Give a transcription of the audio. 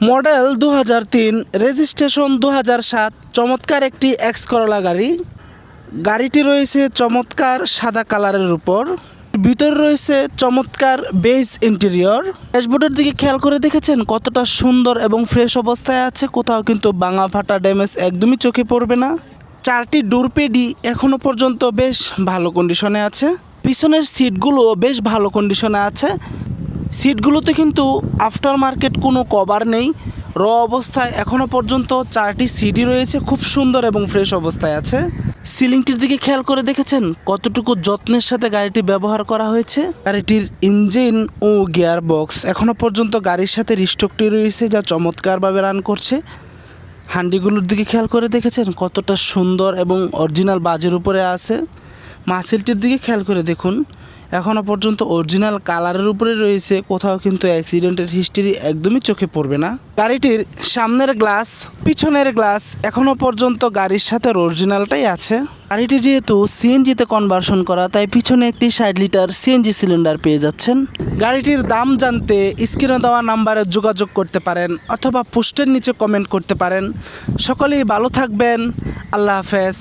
Model 2003, registration 2007। চমৎকার একটি X Corolla গাড়ি। গাড়িটি রয়েছে চমৎকার সাদা কালারের উপর। ভিতরে রয়েছে চমৎকার বেজ ইন্টেরিয়র। ড্যাশবোর্ডের দিকে খেয়াল করে দেখেছেন কতটা সুন্দর এবং ফ্রেশ অবস্থায় আছে। কোথাও কিন্তু ভাঙা ফাটা ড্যামেজ একদমই চোখে পড়বে না। 4টি ডোর প্যাডই এখনো পর্যন্ত বেশ ভালো কন্ডিশনে আছে। পিছনের সিটগুলো বেশ ভালো কন্ডিশনে আছে। সিটগুলোতে কিন্তু আফটার মার্কেট কোনো কভার নেই। র অবস্থায় এখনও পর্যন্ত 4টি সিটই রয়েছে, খুব সুন্দর এবং ফ্রেশ অবস্থায় আছে। সিলিংটির দিকে খেয়াল করে দেখেছেন কতটুকু যত্নের সাথে গাড়িটি ব্যবহার করা হয়েছে। গাড়িটির ইঞ্জিন ও গিয়ার বক্স এখনও পর্যন্ত গাড়ির সাথে রিস্টকটি রয়েছে, যা চমৎকারভাবে রান করছে। হান্ডিগুলোর দিকে খেয়াল করে দেখেছেন কতটা সুন্দর এবং অরিজিনাল বাজের উপরে আছে। মাসেলটির দিকে খেয়াল করে দেখুন, এখনও পর্যন্ত অরিজিনাল কালারের উপরে রয়েছে। কোথাও কিন্তু অ্যাক্সিডেন্টের হিস্ট্রি একদমই চোখে পড়বে না। গাড়িটির সামনের গ্লাস, পিছনের গ্লাস এখনও পর্যন্ত গাড়ির সাথে অরিজিনালটাই আছে। গাড়িটি যেহেতু সিএনজিতে কনভার্সন করা, তাই পিছনে একটি 60 লিটার সিএনজি সিলিন্ডার পেয়ে যাচ্ছেন। গাড়িটির দাম জানতে স্ক্রিনে দেওয়া নাম্বারে যোগাযোগ করতে পারেন অথবা পোস্টের নিচে কমেন্ট করতে পারেন। সকলেই ভালো থাকবেন। আল্লাহ হাফেজ।